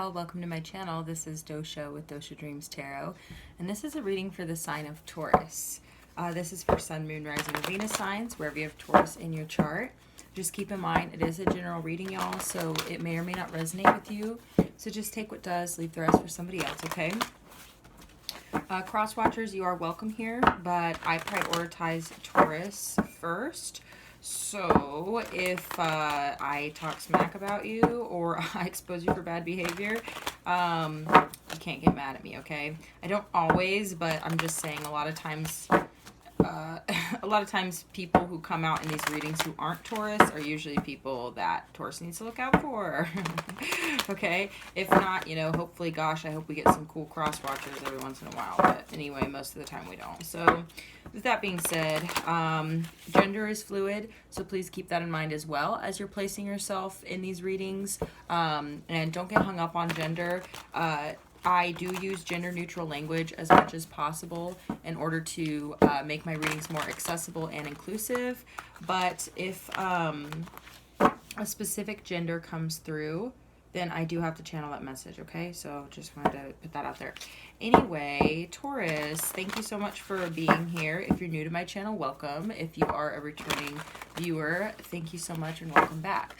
y'all, welcome to my channel. This is Dosha with DoshaDreamsTarot, and this is a reading for the sign of Taurus. This is for Sun, Moon, Rising, and Venus signs, wherever you have Taurus in your chart. Just keep in mind, it is a general reading, y'all, so it may or may not resonate with you. So just take what does, leave the rest for somebody else, okay? Cross watchers, you are welcome here, but I prioritize Taurus first. So if I talk smack about you or I expose you for bad behavior, you can't get mad at me, okay? I don't always, but I'm just saying a lot of times people who come out in these readings who aren't Taurus are usually people that Taurus needs to look out for. Okay? If not, you know, hopefully, gosh, I hope we get some cool cross watchers every once in a while. But anyway, most of the time we don't. So with that being said, gender is fluid. So please keep that in mind as well as you're placing yourself in these readings. And don't get hung up on gender. I do use gender neutral language as much as possible in order to make my readings more accessible and inclusive. But if a specific gender comes through, then I do have to channel that message, okay? So just wanted to put that out there. Anyway, Taurus, thank you so much for being here. If you're new to my channel, welcome. If you are a returning viewer, thank you so much and welcome back.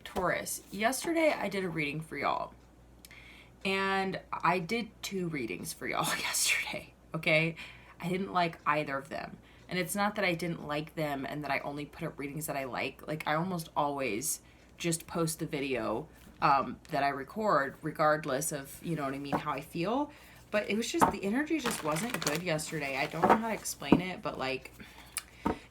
Taurus, yesterday I did a reading for y'all. And I did 2 readings for y'all yesterday, okay? I didn't like either of them. And it's not that I didn't like them and that I only put up readings that I like. Like, I almost always just post the video that I record, regardless of, you know what I mean, how I feel. But it was just, the energy just wasn't good yesterday. I don't know how to explain it, but, like,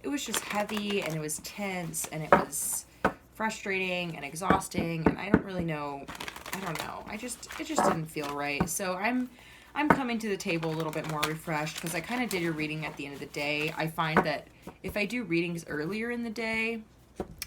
it was just heavy and it was tense and it was frustrating and exhausting, and I don't really know. I don't know. It just didn't feel right. So I'm coming to the table a little bit more refreshed because I kind of did your reading at the end of the day. I find that if I do readings earlier in the day,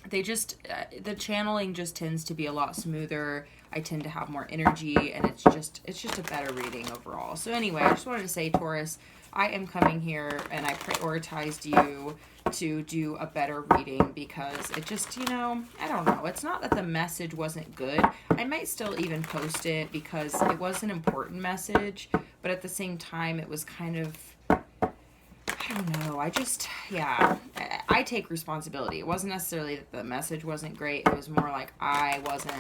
they just the channeling just tends to be a lot smoother. I tend to have more energy, and it's just a better reading overall. So anyway, I just wanted to say, Taurus, I am coming here and I prioritized you to do a better reading because it just, you know, I don't know. It's not that the message wasn't good. I might still even post it because it was an important message, but at the same time, it was kind of, I don't know. I take responsibility. It wasn't necessarily that the message wasn't great. It was more like I wasn't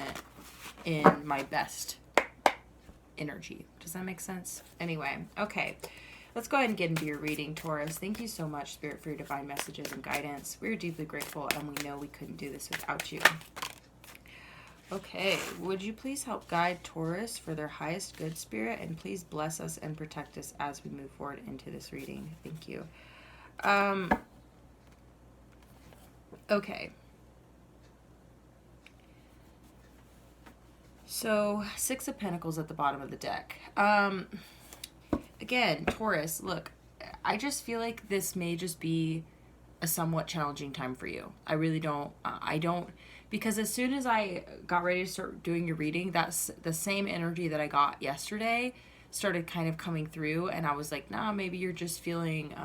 in my best energy. Does that make sense? Anyway, okay. Let's go ahead and get into your reading, Taurus. Thank you so much, Spirit, for your divine messages and guidance. We're deeply grateful, and we know we couldn't do this without you. Okay, would you please help guide Taurus for their highest good, Spirit, and please bless us and protect us as we move forward into this reading. Thank you. Okay. So, 6 of Pentacles at the bottom of the deck. Again, Taurus, look, I just feel like this may just be a somewhat challenging time for you. I really don't, because as soon as I got ready to start doing your reading, that's the same energy that I got yesterday started kind of coming through, and I was like, nah, maybe you're just feeling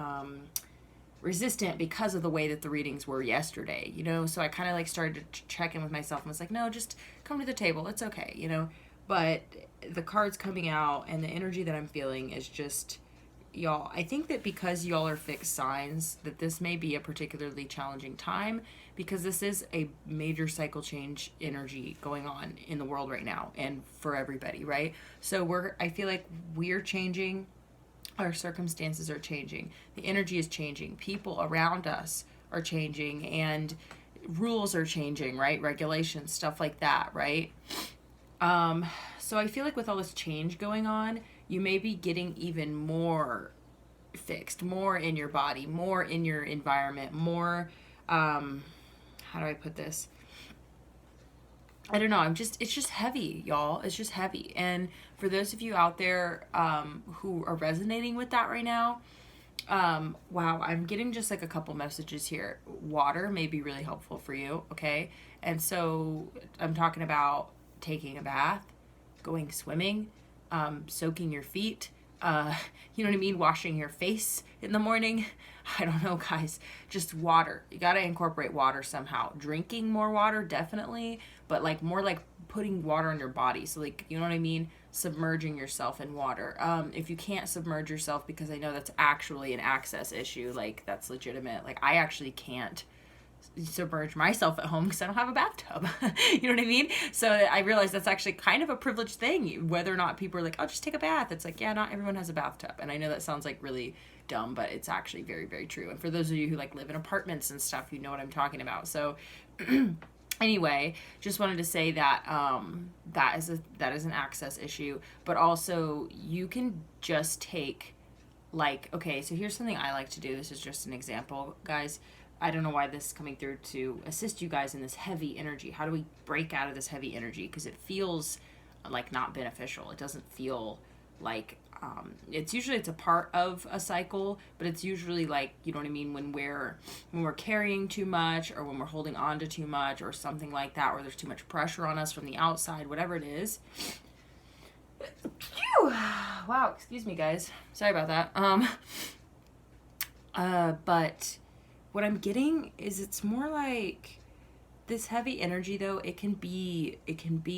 resistant because of the way that the readings were yesterday, you know? So I kind of like started to check in with myself and was like, no, just come to the table. It's okay, you know? But the cards coming out and the energy that I'm feeling is just, y'all, I think that because y'all are fixed signs, that this may be a particularly challenging time because this is a major cycle change energy going on in the world right now and for everybody, right? So I feel like we're changing, our circumstances are changing, the energy is changing, people around us are changing, and rules are changing, right? Regulations, stuff like that, right? So I feel like with all this change going on, you may be getting even more fixed, more in your body, more in your environment, more, how do I put this? I don't know. It's just heavy, y'all. It's just heavy. And for those of you out there, who are resonating with that right now, wow, I'm getting just like a couple messages here. Water may be really helpful for you. Okay. And so I'm talking about taking a bath, going swimming, soaking your feet, you know what I mean? Washing your face in the morning. I don't know, guys. Just water. You got to incorporate water somehow. Drinking more water, definitely. But like more like putting water on your body. So like, you know what I mean? Submerging yourself in water. If you can't submerge yourself, because I know that's actually an access issue, like that's legitimate. Like I actually can't submerge myself at home because I don't have a bathtub. You know what I mean? So I realized that's actually kind of a privileged thing, whether or not people are like, oh, just take a bath. It's like, yeah, not everyone has a bathtub. And I know that sounds like really dumb, but it's actually very, very true. And for those of you who like live in apartments and stuff, you know what I'm talking about. So anyway, just wanted to say that that is an access issue, but also you can just take like, okay, so here's something I like to do. This is just an example, guys. I don't know why this is coming through to assist you guys in this heavy energy. How do we break out of this heavy energy? Because it feels like not beneficial. It doesn't feel like, it's a part of a cycle, but it's usually like, you know what I mean, when we're carrying too much, or when we're holding on to too much, or something like that, or there's too much pressure on us from the outside, whatever it is. Wow, excuse me, guys. Sorry about that. But what I'm getting is it's more like this heavy energy, though. It can be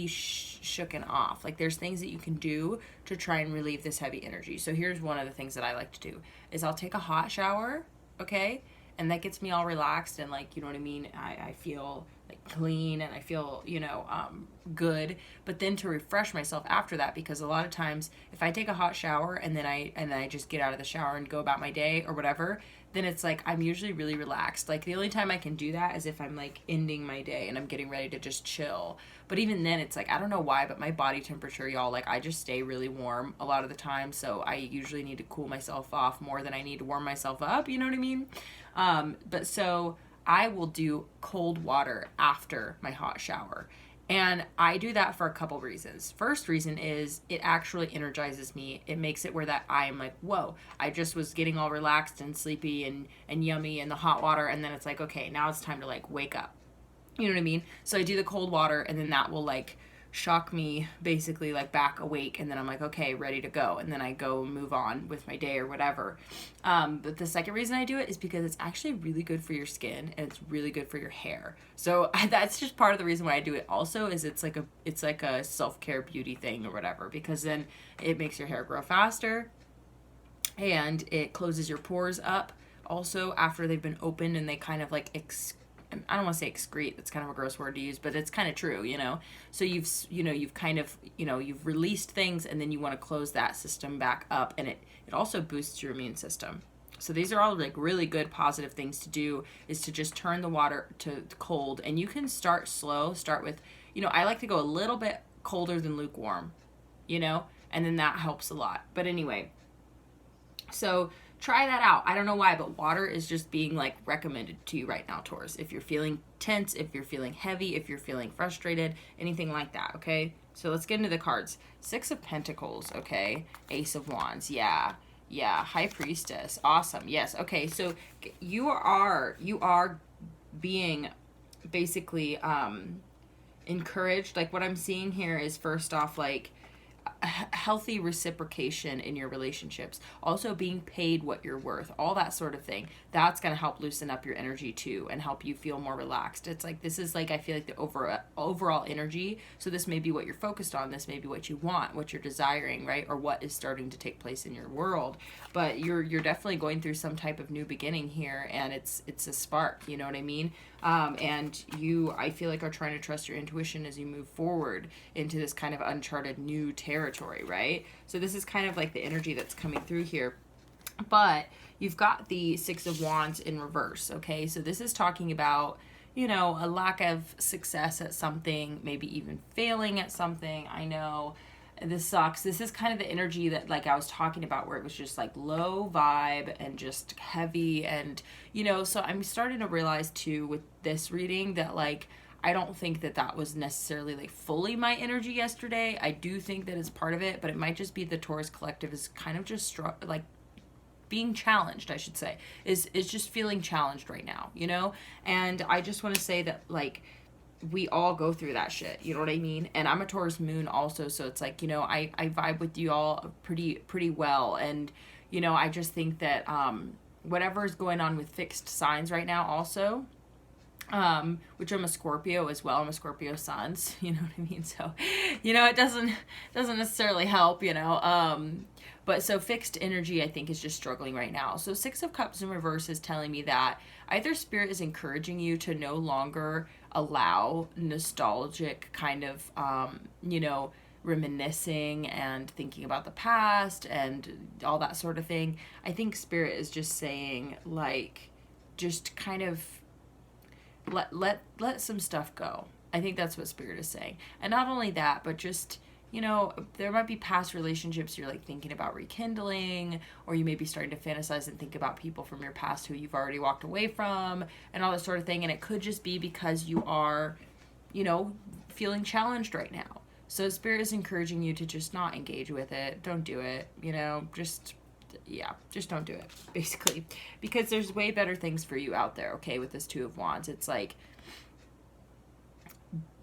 shooken off. Like there's things that you can do to try and relieve this heavy energy. So here's one of the things that I like to do is I'll take a hot shower, okay? And that gets me all relaxed and like, you know what I mean? I feel like clean and I feel, good. But then to refresh myself after that, because a lot of times if I take a hot shower and then I just get out of the shower and go about my day or whatever, then it's like I'm usually really relaxed. Like the only time I can do that is if I'm like ending my day and I'm getting ready to just chill. But even then it's like, I don't know why, but my body temperature, y'all, like I just stay really warm a lot of the time. So I usually need to cool myself off more than I need to warm myself up. You know what I mean? But so I will do cold water after my hot shower. And I do that for a couple reasons. First reason is it actually energizes me. It makes it where that I am like, whoa, I just was getting all relaxed and sleepy and yummy in the hot water. And then it's like, okay, now it's time to like wake up. You know what I mean? So I do the cold water and then that will like shock me basically like back awake, and then I'm like, okay, ready to go, and then I go move on with my day or whatever. But the second reason I do it is because it's actually really good for your skin and it's really good for your hair. So that's just part of the reason why I do it also, is it's like a self-care beauty thing or whatever, because then it makes your hair grow faster and it closes your pores up also after they've been opened, and they kind of like I don't want to say excrete, that's kind of a gross word to use, but it's kind of true, so you've kind of, you've released things, and then you want to close that system back up, and it also boosts your immune system. So these are all like really good positive things to do, is to just turn the water to cold, and you can start slow. Start with, I like to go a little bit colder than lukewarm, and then that helps a lot. But anyway, so try that out. I don't know why, but water is just being like recommended to you right now, Taurus. If you're feeling tense, if you're feeling heavy, if you're feeling frustrated, anything like that, okay? So let's get into the cards. 6 of Pentacles, okay? Ace of Wands, yeah. High Priestess, awesome, yes. Okay, so you are being basically encouraged. Like what I'm seeing here is, first off, like healthy reciprocation in your relationships, also being paid what you're worth, all that sort of thing. That's going to help loosen up your energy too and help you feel more relaxed. It's like, this is like, I feel like the overall energy. So this may be what you're focused on, this may be what you want, what you're desiring, right? Or what is starting to take place in your world. But you're definitely going through some type of new beginning here, and it's a spark, you know what I mean? And you, I feel like, are trying to trust your intuition as you move forward into this kind of uncharted new territory, right? So this is kind of like the energy that's coming through here. But you've got the 6 of Wands in reverse, okay? So this is talking about, a lack of success at something, maybe even failing at something. I know this sucks. This is kind of the energy that, like, I was talking about, where it was just like low vibe and just heavy, and so I'm starting to realize too with this reading that, like, I don't think that was necessarily like fully my energy yesterday. I do think that it's part of it, but it might just be the Taurus collective is kind of just like being challenged, I should say, is just feeling challenged right now, and I just want to say that, like, we all go through that shit, you know what I mean? And I'm a Taurus moon also, so it's like, I vibe with you all pretty well, and I just think that whatever is going on with fixed signs right now also, which I'm a Scorpio as well. I'm a Scorpio sun, you know what I mean? So, you know, it doesn't necessarily help, you know. But so fixed energy, I think, is just struggling right now. So 6 of Cups in reverse is telling me that either Spirit is encouraging you to no longer allow nostalgic kind of, you know, reminiscing and thinking about the past and all that sort of thing. I think Spirit is just saying, like, just kind of let some stuff go. I think that's what Spirit is saying. And not only that, but just, you know, there might be past relationships you're like thinking about rekindling, or you may be starting to fantasize and think about people from your past who you've already walked away from and all that sort of thing. And it could just be because you are, you know, feeling challenged right now. So Spirit is encouraging you to just not engage with it. Don't do it, you know, just don't do it, basically, because there's way better things for you out there. Okay, with this 2 of Wands, it's like,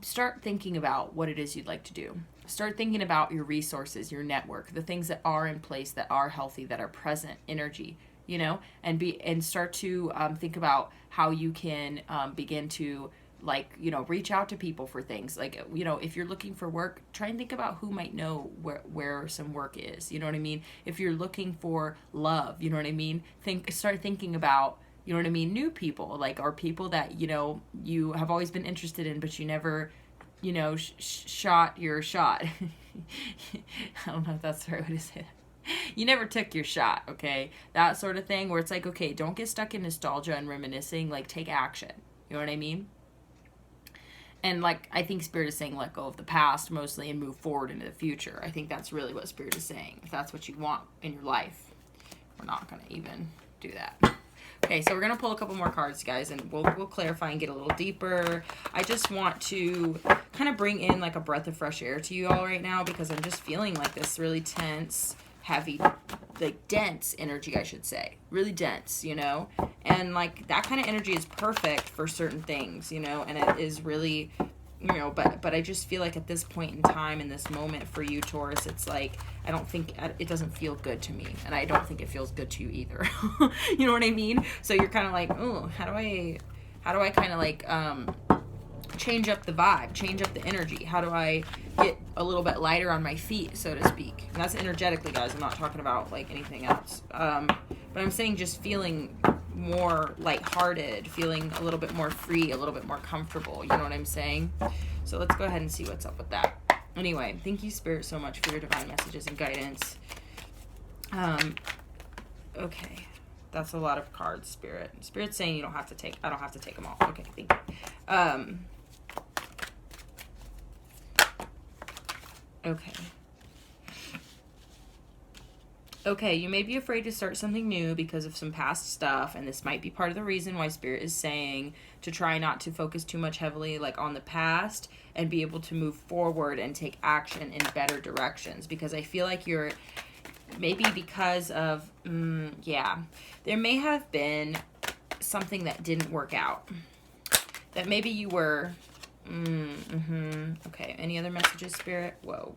start thinking about what it is you'd like to do. Start thinking about your resources, your network, the things that are in place, that are healthy, that are present energy, you know, and start to think about how you can begin to, like, you know, reach out to people for things. Like, you know, if you're looking for work, try and think about who might know where some work is, you know what I mean? If you're looking for love, you know what I mean? Start thinking about, you know what I mean, new people, like, or people that, you know, you have always been interested in, but you never, you know, shot your shot. I don't know if that's the right way to say that. You never took your shot, okay? That sort of thing, where it's like, okay, don't get stuck in nostalgia and reminiscing, like, take action. You know what I mean? And, like, I think Spirit is saying let go of the past mostly and move forward into the future. I think that's really what Spirit is saying. If that's what you want in your life, we're not going to even do that. Okay, so we're going to pull a couple more cards, guys, and we'll clarify and get a little deeper. I just want to kind of bring in, like, a breath of fresh air to you all right now, because I'm just feeling like this really tense, heavy, like, dense energy, I should say. Really dense, you know? And, like, that kind of energy is perfect for certain things, you know? And it is really, you know, but I just feel like at this point in time, in this moment for you, Taurus, it's like, I don't think, it doesn't feel good to me. And I don't think it feels good to you either. You know what I mean? So you're kind of like, oh, how do I kind of, like, change up the vibe, change up the energy? How do I get a little bit lighter on my feet, so to speak? And that's energetically, guys. I'm not talking about, like, anything else. But I'm saying just feeling more lighthearted, feeling a little bit more free, a little bit more comfortable. You know what I'm saying? So let's go ahead and see what's up with that. Anyway, thank you, Spirit, so much for your divine messages and guidance. Okay. That's a lot of cards, Spirit. Spirit's saying I don't have to take them all. Okay, thank you. Okay. Okay, you may be afraid to start something new because of some past stuff, and this might be part of the reason why Spirit is saying to try not to focus too much heavily, like, on the past, and be able to move forward and take action in better directions, because I feel like you're, maybe because of, there may have been something that didn't work out, that maybe you were, okay, any other messages, Spirit? Whoa.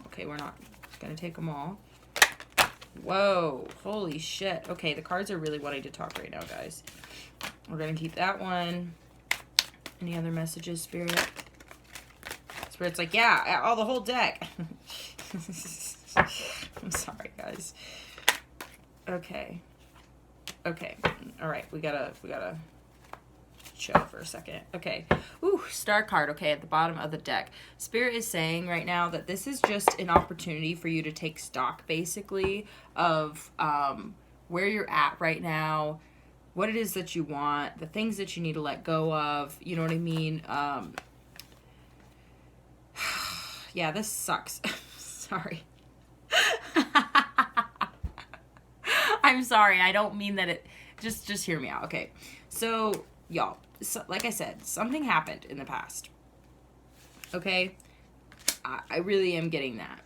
Okay, we're not gonna take them all. Whoa, holy shit. Okay, the cards are really wanting to talk right now, guys. We're gonna keep that one. Any other messages, Spirit? Spirit's like, yeah, all the whole deck. I'm sorry, guys. Okay. All right, we gotta chill for a second. Okay. Ooh, star card. Okay, at the bottom of the deck. Spirit is saying right now that this is just an opportunity for you to take stock, basically, of where you're at right now, what it is that you want, the things that you need to let go of. You know what I mean? Yeah, this sucks. Sorry. I'm sorry. I don't mean that it... Just hear me out. Okay. So, y'all, like I said, something happened in the past. Okay? I really am getting that.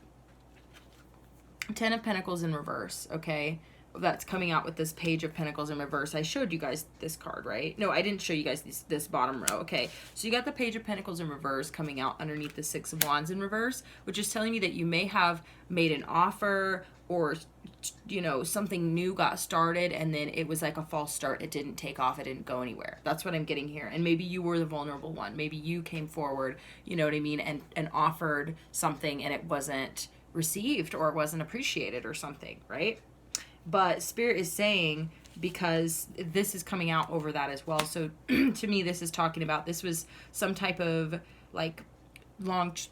10 of Pentacles in reverse, okay? That's coming out with this Page of Pentacles in reverse. I showed you guys this card, right? No, I didn't show you guys this bottom row. Okay, so you got the Page of Pentacles in reverse coming out underneath the 6 of Wands in reverse, which is telling me that you may have made an offer or, you know, something new got started and then it was like a false start. It didn't take off. It didn't go anywhere. That's what I'm getting here. And maybe you were the vulnerable one. Maybe you came forward, you know what I mean, and offered something and it wasn't received or it wasn't appreciated or something, right? But Spirit is saying, because this is coming out over that as well. So to me, this is talking about, this was some type of like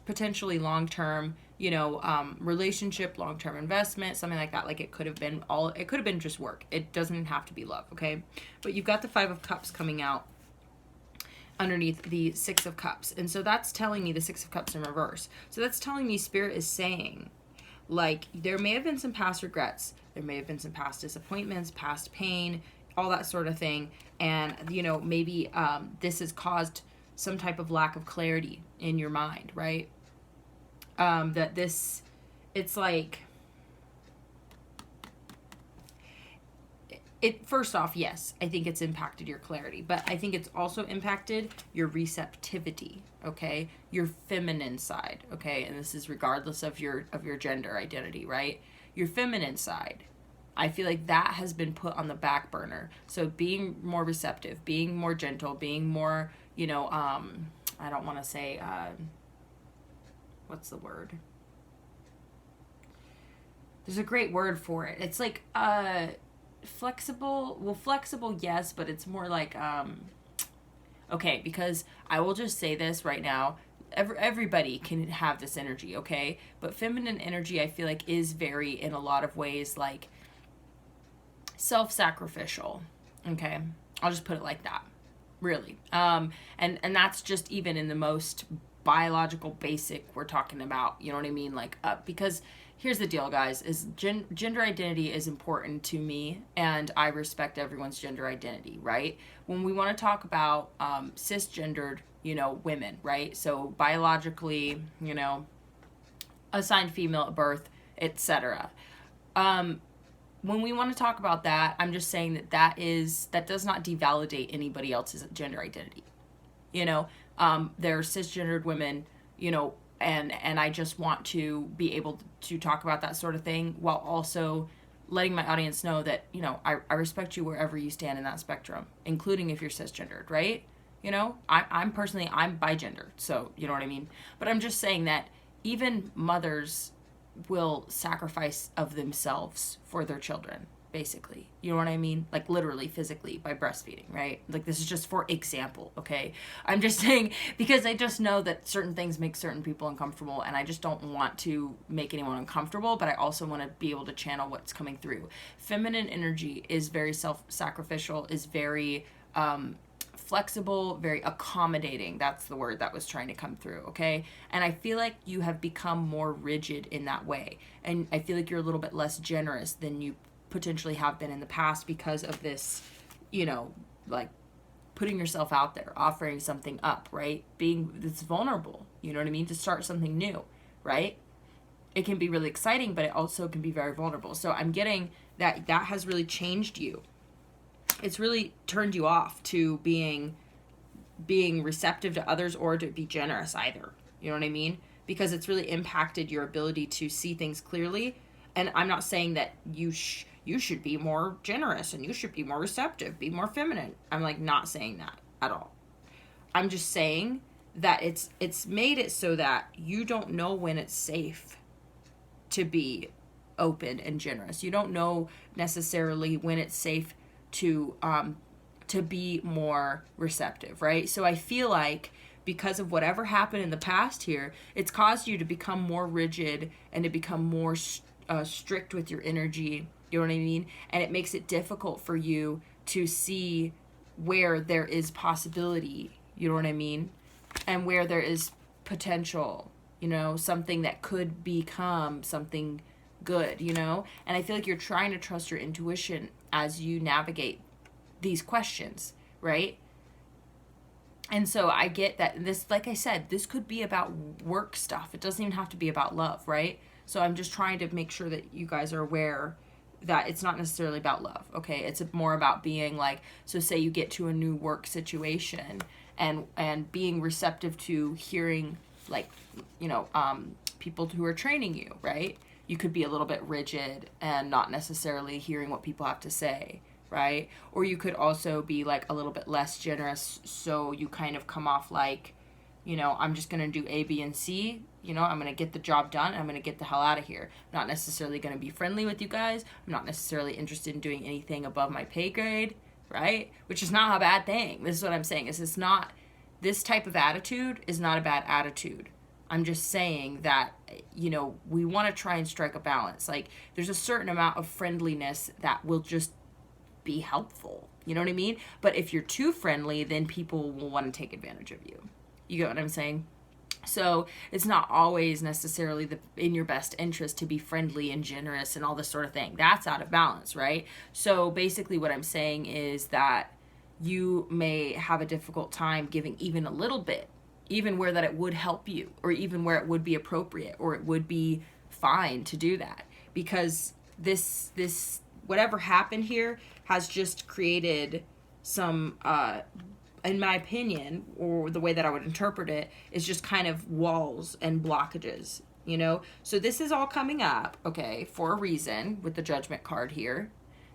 potentially long-term, you know, relationship, long-term investment, something like that. Like it could have been just work. It doesn't have to be love. Okay. But you've got the 5 of Cups coming out underneath the 6 of Cups. And so that's telling me the 6 of Cups in reverse. So that's telling me Spirit is saying, like, there may have been some past regrets. There may have been some past disappointments, past pain, all that sort of thing. And, you know, maybe this has caused some type of lack of clarity in your mind, right? That this, it's like, first off, yes, I think it's impacted your clarity, but I think it's also impacted your receptivity, okay? Your feminine side, okay? And this is regardless of your gender identity, right? Your feminine side, I feel like that has been put on the back burner. So being more receptive, being more gentle, being more, you know, I don't want to say, what's the word? There's a great word for it. It's like, flexible. Well, flexible, yes, but it's more like, okay, because I will just say this right now. Everybody can have this energy, okay? But feminine energy, I feel like, is very, in a lot of ways, like, self-sacrificial, okay? I'll just put it like that, really. And that's just even in the most biological basic we're talking about, you know what I mean? Like, because here's the deal, guys, is gender identity is important to me, and I respect everyone's gender identity, right? When we want to talk about cisgendered, you know, women, right? So biologically, you know, assigned female at birth, etc. When we want to talk about that, I'm just saying that does not devalidate anybody else's gender identity. You know, they're cisgendered women, you know, and I just want to be able to talk about that sort of thing while also letting my audience know that, you know, I respect you wherever you stand in that spectrum, including if you're cisgendered, right? You know, I'm personally, I'm bigendered, so you know what I mean? But I'm just saying that even mothers will sacrifice of themselves for their children, basically. You know what I mean? Like literally, physically, by breastfeeding, right? Like this is just for example, okay? I'm just saying, because I just know that certain things make certain people uncomfortable, and I just don't want to make anyone uncomfortable, but I also want to be able to channel what's coming through. Feminine energy is very self-sacrificial, is very flexible, very accommodating. That's the word that was trying to come through, okay? And I feel like you have become more rigid in that way. And I feel like you're a little bit less generous than you potentially have been in the past because of this, you know, like putting yourself out there, offering something up, right? Being this vulnerable, you know what I mean? To start something new, right? It can be really exciting, but it also can be very vulnerable. So I'm getting that has really changed you. It's really turned you off to being receptive to others or to be generous either. You know what I mean? Because it's really impacted your ability to see things clearly. And I'm not saying that you should be more generous and you should be more receptive, be more feminine. I'm like not saying that at all. I'm just saying that it's made it so that you don't know when it's safe to be open and generous. You don't know necessarily when it's safe to be more receptive, right? So I feel like because of whatever happened in the past here, it's caused you to become more rigid and to become more strict with your energy, you know what I mean? And it makes it difficult for you to see where there is possibility, you know what I mean? And where there is potential, you know, something that could become something good, you know? And I feel like you're trying to trust your intuition as you navigate these questions, right? And so I get that this, like I said, this could be about work stuff. It doesn't even have to be about love, right? So I'm just trying to make sure that you guys are aware that it's not necessarily about love, okay? It's more about being like, so say you get to a new work situation and being receptive to hearing, like, you know, people who are training you, right? you could be a little bit rigid and not necessarily hearing what people have to say, right? Or you could also be like a little bit less generous, so you kind of come off like, you know, I'm just going to do A, B, and C. You know, I'm going to get the job done. I'm going to get the hell out of here. I'm not necessarily going to be friendly with you guys. I'm not necessarily interested in doing anything above my pay grade, right? Which is not a bad thing. This is what I'm saying. It's not, this type of attitude is not a bad attitude. I'm just saying that, you know, we want to try and strike a balance. Like, there's a certain amount of friendliness that will just be helpful. You know what I mean? But if you're too friendly, then people will want to take advantage of you. You get what I'm saying? So it's not always necessarily in your best interest to be friendly and generous and all this sort of thing. That's out of balance, right? So basically what I'm saying is that you may have a difficult time giving even a little bit, even where that it would help you, or even where it would be appropriate, or it would be fine to do that. Because this whatever happened here has just created some, in my opinion, or the way that I would interpret it, is just kind of walls and blockages, you know? So this is all coming up, okay, for a reason with the Judgment card here.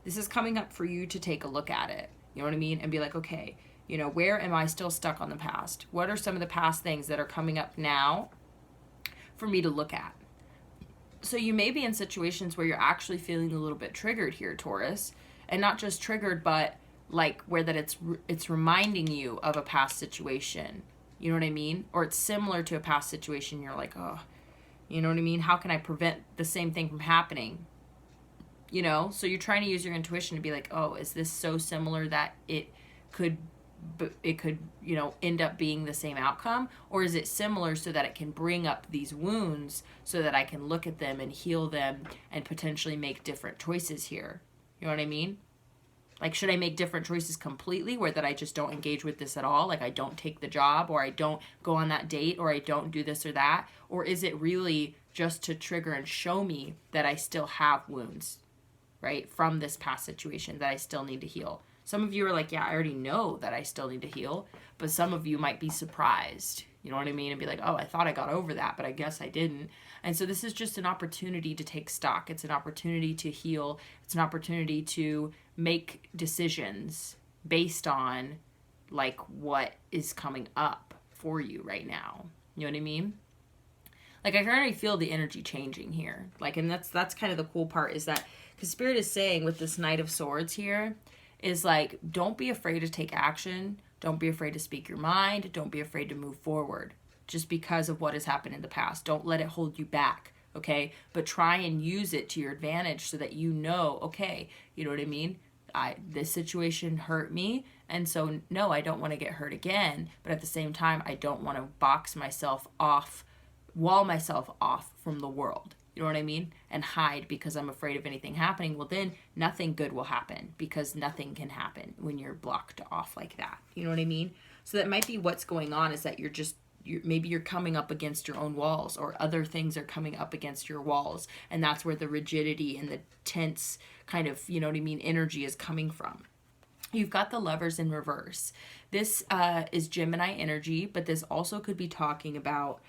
This is coming up for you to take a look at it, you know what I mean? And be like, okay, you know, where am I still stuck on the past? What are some of the past things that are coming up now for me to look at? So you may be in situations where you're actually feeling a little bit triggered here, Taurus. And not just triggered, but like where that it's reminding you of a past situation. You know what I mean? Or it's similar to a past situation. You're like, oh, you know what I mean? How can I prevent the same thing from happening? You know? So you're trying to use your intuition to be like, oh, is this so similar that it could, you know, end up being the same outcome? Or is it similar so that it can bring up these wounds so that I can look at them and heal them and potentially make different choices here? You know what I mean? Like, should I make different choices completely where that I just don't engage with this at all? Like, I don't take the job, or I don't go on that date, or I don't do this or that? Or is it really just to trigger and show me that I still have wounds, right, from this past situation that I still need to heal? Some of you are like, yeah, I already know that I still need to heal. But some of you might be surprised, you know what I mean? And be like, oh, I thought I got over that, but I guess I didn't. And so this is just an opportunity to take stock. It's an opportunity to heal. It's an opportunity to make decisions based on like what is coming up for you right now. You know what I mean? Like, I can already feel the energy changing here. Like, and that's kind of the cool part, is that, because Spirit is saying with this Knight of Swords here, is like, don't be afraid to take action. Don't be afraid to speak your mind. Don't be afraid to move forward just because of what has happened in the past. Don't let it hold you back, okay? But try and use it to your advantage so that you know, okay, you know what I mean? This situation hurt me, and so no, I don't want to get hurt again, but at the same time, I don't want to box myself off, wall myself off from the world. You know what I mean? And hide because I'm afraid of anything happening. Well, then nothing good will happen, because nothing can happen when you're blocked off like that. You know what I mean? So that might be what's going on, is that maybe you're coming up against your own walls, or other things are coming up against your walls. And that's where the rigidity and the tense kind of, you know what I mean, energy is coming from. You've got the Lovers in reverse. This is Gemini energy, but this also could be talking about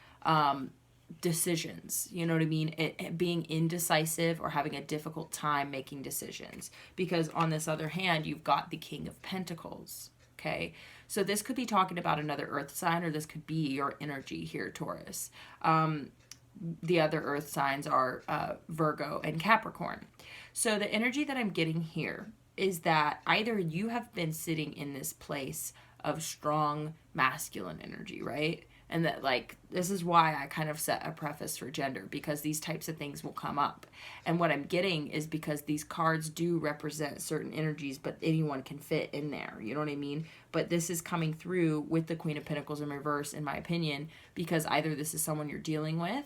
decisions, you know what I mean? It being indecisive or having a difficult time making decisions. Because on this other hand, you've got the King of Pentacles, okay? So this could be talking about another earth sign, or this could be your energy here, Taurus. The other earth signs are Virgo and Capricorn. So the energy that I'm getting here is that either you have been sitting in this place of strong masculine energy, right? And that, like, this is why I kind of set a preface for gender, because these types of things will come up. And what I'm getting is because these cards do represent certain energies, but anyone can fit in there. You know what I mean? But this is coming through with the Queen of Pentacles in reverse, in my opinion, because either this is someone you're dealing with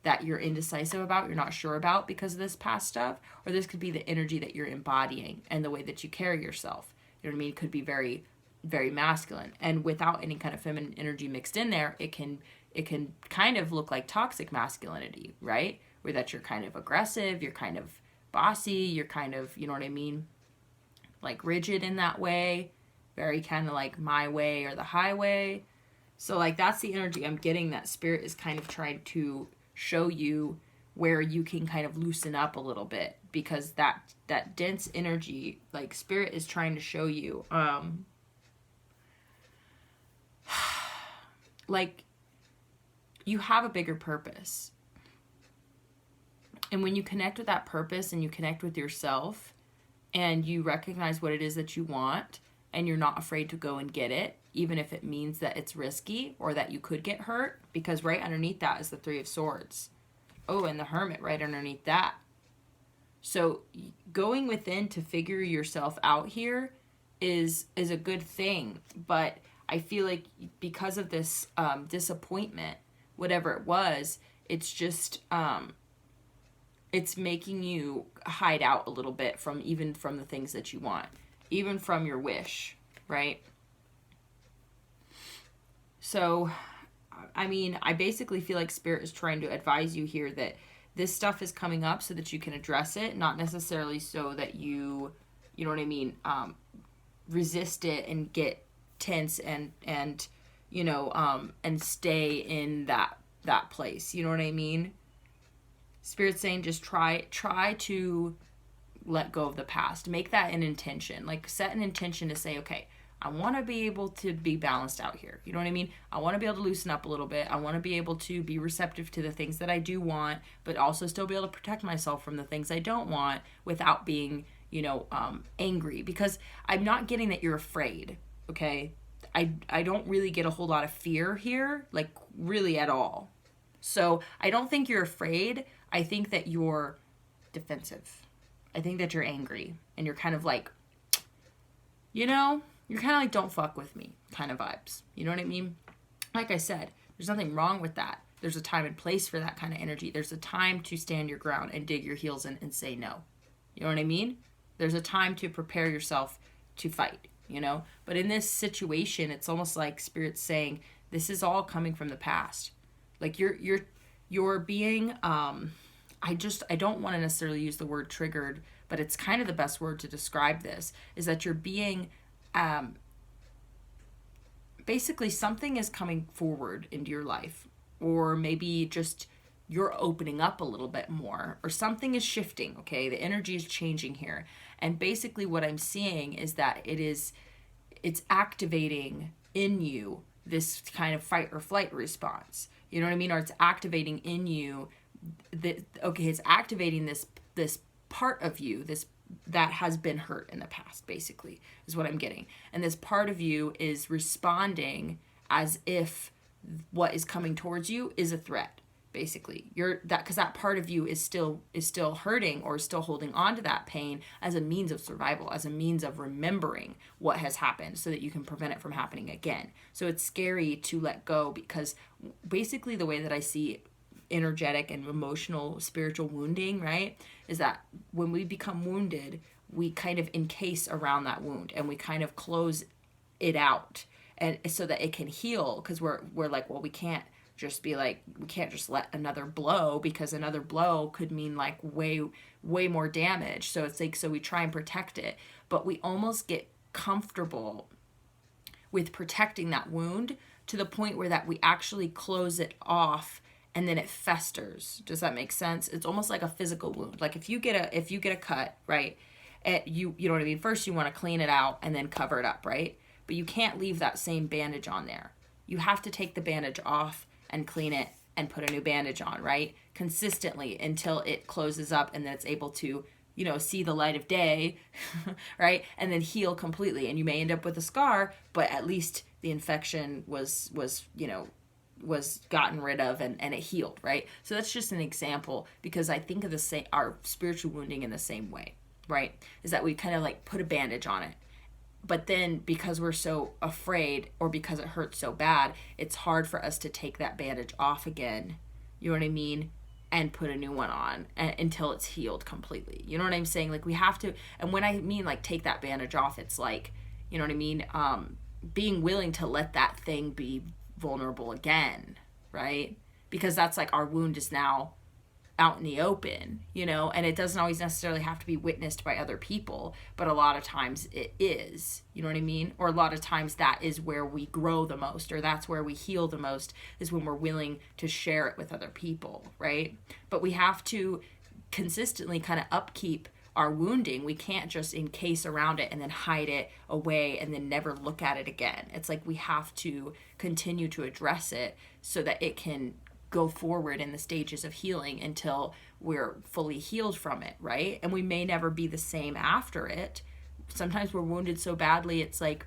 that you're indecisive about, you're not sure about because of this past stuff, or this could be the energy that you're embodying and the way that you carry yourself. You know what I mean? It could be very, very masculine, and without any kind of feminine energy mixed in there, it can kind of look like toxic masculinity, right? Where that you're kind of aggressive, you're kind of bossy, you're kind of, you know what I mean, like rigid in that way, very kind of like my way or the highway. So like that's the energy I'm getting, that Spirit is kind of trying to show you where you can kind of loosen up a little bit, because that dense energy, like Spirit is trying to show you, like you have a bigger purpose. And when you connect with that purpose and you connect with yourself and you recognize what it is that you want, and you're not afraid to go and get it, even if it means that it's risky or that you could get hurt, because right underneath that is the Three of Swords. Oh, and the Hermit right underneath that. So going within to figure yourself out here is a good thing. But I feel like because of this disappointment, whatever it was, it's just, it's making you hide out a little bit from the things that you want, even from your wish, right? So, I mean, I basically feel like Spirit is trying to advise you here that this stuff is coming up so that you can address it, not necessarily so that you know what I mean, resist it and get tense and you know, and stay in that place. You know what I mean? Spirit's saying just try to let go of the past. Make that an intention. Like, set an intention to say, okay, I want to be able to be balanced out here. You know what I mean? I want to be able to loosen up a little bit. I want to be able to be receptive to the things that I do want, but also still be able to protect myself from the things I don't want without being, you know, angry. Because I'm not getting that you're afraid, okay? I don't really get a whole lot of fear here, like really at all. So I don't think you're afraid. I think that you're defensive. I think that you're angry and you're kind of like, you know, you're kind of like, don't fuck with me kind of vibes. You know what I mean? Like I said, there's nothing wrong with that. There's a time and place for that kind of energy. There's a time to stand your ground and dig your heels in and say no. You know what I mean? There's a time to prepare yourself to fight, you know? But in this situation, it's almost like Spirit's saying, this is all coming from the past. Like you're being, I don't want to necessarily use the word triggered, but it's kind of the best word to describe this, is that you're being, basically something is coming forward into your life, or maybe just you're opening up a little bit more, or something is shifting, okay? The energy is changing here. And basically what I'm seeing is that it's activating in you this kind of fight or flight response. You know what I mean? Or it's activating in you it's activating this part of you, that has been hurt in the past, basically, is what I'm getting. And this part of you is responding as if what is coming towards you is a threat, basically. Because that part of you is still hurting, or still holding on to that pain as a means of survival, as a means of remembering what has happened so that you can prevent it from happening again. So it's scary to let go, because basically the way that I see energetic and emotional spiritual wounding, right, is that when we become wounded, we kind of encase around that wound and we kind of close it out, and so that it can heal, because we're like, well, we can't just let another blow, because another blow could mean like way more damage. So it's like, so we try and protect it, but we almost get comfortable with protecting that wound to the point where that we actually close it off, and then it festers. Does that make sense? It's almost like a physical wound. Like if you get a cut, right, you know what I mean? First you want to clean it out and then cover it up, right? But you can't leave that same bandage on there. You have to take the bandage off and clean it and put a new bandage on, right? Consistently until it closes up and then it's able to, you know, see the light of day, right? And then heal completely. And you may end up with a scar, but at least the infection was gotten rid of and it healed, right? So that's just an example, because I think of our spiritual wounding in the same way, right? Is that we kind of like put a bandage on it. But then because we're so afraid, or because it hurts so bad, it's hard for us to take that bandage off again, you know what I mean? And put a new one on until it's healed completely. You know what I'm saying? Like we have to, and when I mean like take that bandage off, it's like, you know what I mean? Being willing to let that thing be vulnerable again, right? Because that's like our wound is now out in the open, you know, and it doesn't always necessarily have to be witnessed by other people, but a lot of times it is, you know what I mean? Or a lot of times that is where we grow the most, or that's where we heal the most, is when we're willing to share it with other people, right? But we have to consistently kind of upkeep our wounding. We can't just encase around it and then hide it away and then never look at it again. It's like we have to continue to address it so that it can go forward in the stages of healing until we're fully healed from it, right? And we may never be the same after it. Sometimes we're wounded so badly, it's like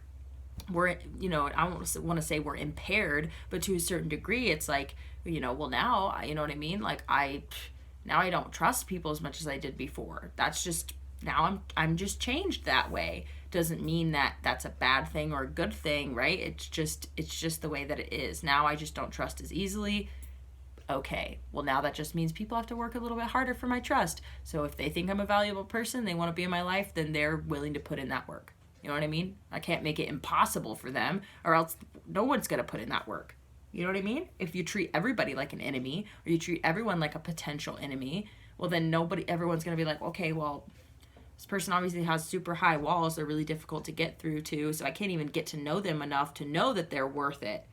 we're, you know, I don't want to say we're impaired, but to a certain degree, it's like, you know, well, now, you know what I mean? Like now I don't trust people as much as I did before. That's just, now I'm just changed that way. Doesn't mean that that's a bad thing or a good thing, right? It's just the way that it is. Now I just don't trust as easily. Okay, well, now that just means people have to work a little bit harder for my trust. So if they think I'm a valuable person, they want to be in my life, then they're willing to put in that work. You know what I mean? I can't make it impossible for them, or else no one's going to put in that work. You know what I mean? If you treat everybody like an enemy, or you treat everyone like a potential enemy, well, then everyone's going to be like, okay, well, this person obviously has super high walls. They're really difficult to get through to, so I can't even get to know them enough to know that they're worth it.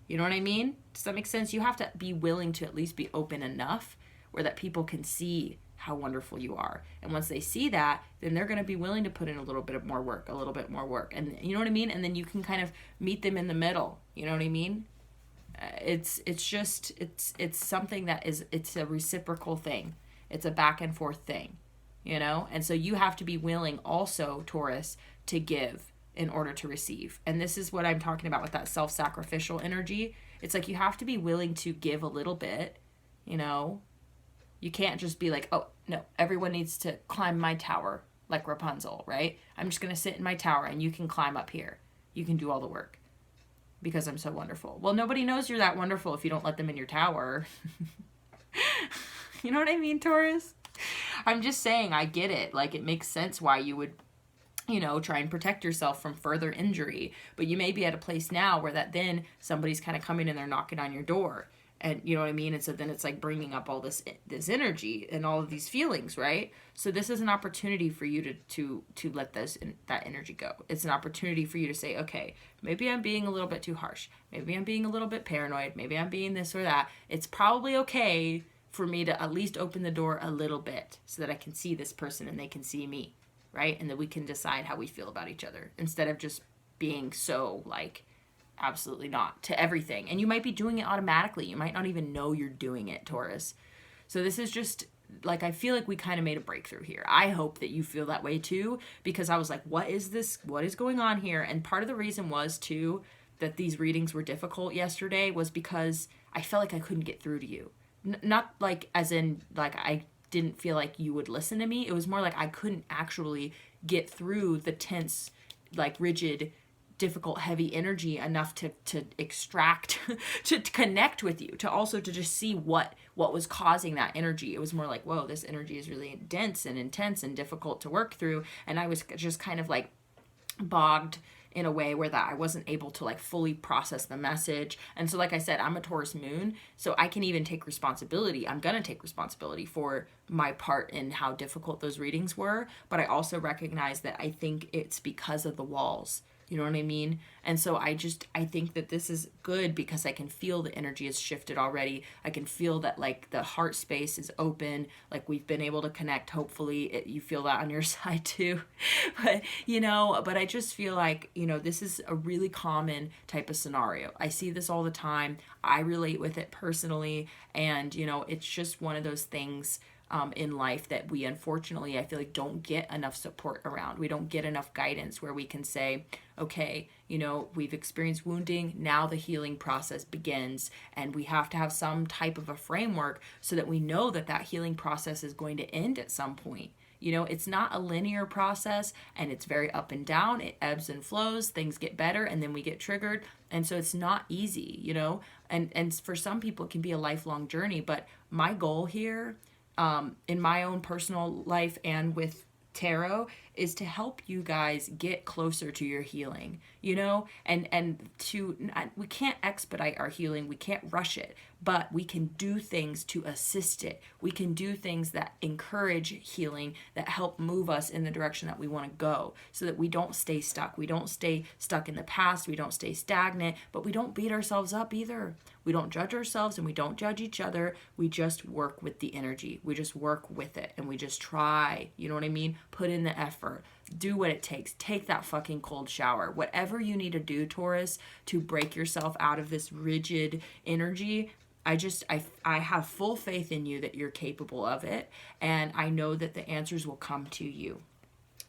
You know what I mean? Does that make sense? You have to be willing to at least be open enough where that people can see how wonderful you are. And once they see that, then they're going to be willing to put in a little bit more work. And you know what I mean? And then you can kind of meet them in the middle. You know what I mean? It's something that it's a reciprocal thing. It's a back and forth thing, you know? And so you have to be willing also, Taurus, to give in order to receive. And this is what I'm talking about with that self-sacrificial energy. It's like you have to be willing to give a little bit, you know? You can't just be like, oh, no, everyone needs to climb my tower like Rapunzel, right? I'm just going to sit in my tower and you can climb up here. You can do all the work because I'm so wonderful. Well, nobody knows you're that wonderful if you don't let them in your tower. You know what I mean, Taurus? I'm just saying, I get it. Like, it makes sense why you would, you know, try and protect yourself from further injury. But you may be at a place now where that then somebody's kind of coming and they're knocking on your door. And you know what I mean? And so then it's like bringing up all this energy and all of these feelings, right? So this is an opportunity for you to let that energy go. It's an opportunity for you to say, okay, maybe I'm being a little bit too harsh. Maybe I'm being a little bit paranoid. Maybe I'm being this or that. It's probably okay for me to at least open the door a little bit so that I can see this person and they can see me. Right? And that we can decide how we feel about each other instead of just being so like absolutely not to everything. And you might be doing it automatically. You might not even know you're doing it, Taurus. So this is just like, I feel like we kind of made a breakthrough here. I hope that you feel that way too, because I was like, what is this? What is going on here? And part of the reason was too that these readings were difficult yesterday was because I felt like I couldn't get through to you. Not like as in like I didn't feel like you would listen to me. It was more like I couldn't actually get through the tense, like rigid, difficult, heavy energy enough to extract, to connect with you, to also to just see what was causing that energy. It was more like, whoa, this energy is really dense and intense and difficult to work through. And I was just kind of like bogged in a way where that I wasn't able to like fully process the message. And so like I said, I'm a Taurus moon, so I can even take responsibility. I'm going to take responsibility for my part in how difficult those readings were, but I also recognize that I think it's because of the walls. You know what I mean? And so I think that this is good because I can feel the energy has shifted already. I can feel that like the heart space is open. Like we've been able to connect. Hopefully you feel that on your side too. But, you know, but I just feel like, you know, this is a really common type of scenario. I see this all the time. I relate with it personally. And, you know, it's just one of those things in life that we unfortunately, I feel like don't get enough support around. We don't get enough guidance where we can say, okay, you know, we've experienced wounding, now the healing process begins, and we have to have some type of a framework so that we know that that healing process is going to end at some point. You know, it's not a linear process, and it's very up and down. It ebbs and flows. Things get better, and then we get triggered. And so it's not easy, you know, and for some people it can be a lifelong journey. But my goal here, in my own personal life and with tarot, is to help you guys get closer to your healing, you know, and we can't expedite our healing, we can't rush it, but we can do things to assist it. We can do things that encourage healing, that help move us in the direction that we want to go, so that we don't stay stuck. We don't stay stuck in the past, we don't stay stagnant, but we don't beat ourselves up either. We don't judge ourselves and we don't judge each other. We just work with the energy. We just work with it and we just try. You know what I mean? Put in the effort. Do what it takes. Take that fucking cold shower. Whatever you need to do, Taurus, to break yourself out of this rigid energy, I have full faith in you that you're capable of it. And I know that the answers will come to you.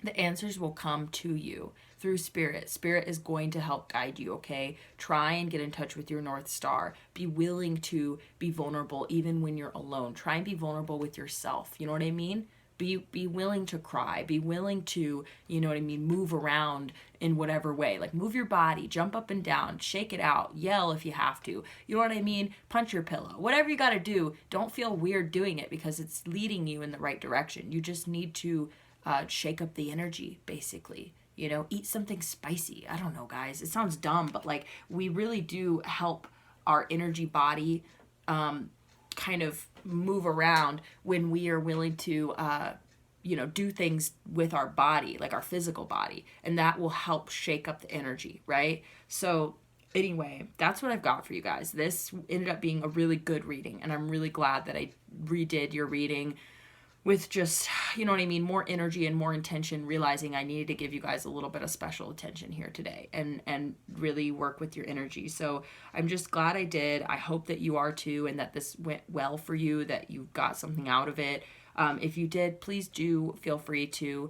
The answers will come to you through Spirit. Spirit is going to help guide you, okay? Try and get in touch with your North Star. Be willing to be vulnerable even when you're alone. Try and be vulnerable with yourself. You know what I mean? Be willing to cry. Be willing to, you know what I mean, move around in whatever way. Like move your body, jump up and down, shake it out, yell if you have to. You know what I mean? Punch your pillow. Whatever you got to do, don't feel weird doing it because it's leading you in the right direction. You just need to shake up the energy, basically. You know, eat something spicy. I don't know, guys. It sounds dumb, but like we really do help our energy body kind of move around when we are willing to, you know, do things with our body, like our physical body. And that will help shake up the energy, right? So anyway, that's what I've got for you guys. This ended up being a really good reading. And I'm really glad that I redid your reading with just, you know what I mean, more energy and more intention, realizing I needed to give you guys a little bit of special attention here today and really work with your energy. So I'm just glad I did. I hope that you are too, and that this went well for you, that you got something out of it. If you did, please do feel free to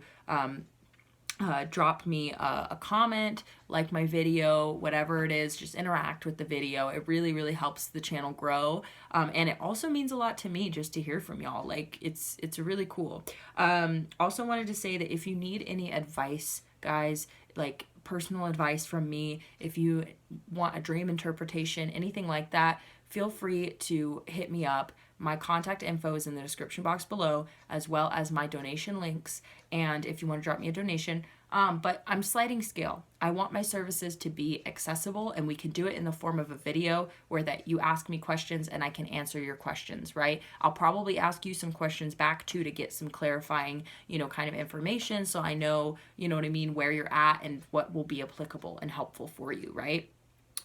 drop me a comment, like my video, whatever it is, just interact with the video. It really, really helps the channel grow. And it also means a lot to me just to hear from y'all. Like it's really cool. Also wanted to say that if you need any advice, guys, like personal advice from me, if you want a dream interpretation, anything like that, feel free to hit me up. My contact info is in the description box below, as well as my donation links. And if you want to drop me a donation, but I'm sliding scale. I want my services to be accessible, and we can do it in the form of a video where that you ask me questions and I can answer your questions, right? I'll probably ask you some questions back too to get some clarifying, you know, kind of information, so I know, you know what I mean, where you're at and what will be applicable and helpful for you, right?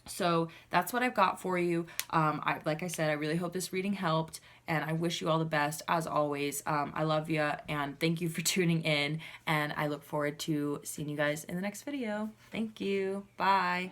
So that's what I've got for you. Like I said, I really hope this reading helped, and I wish you all the best. As always, I love you, and thank you for tuning in, and I look forward to seeing you guys in the next video. Thank you. Bye.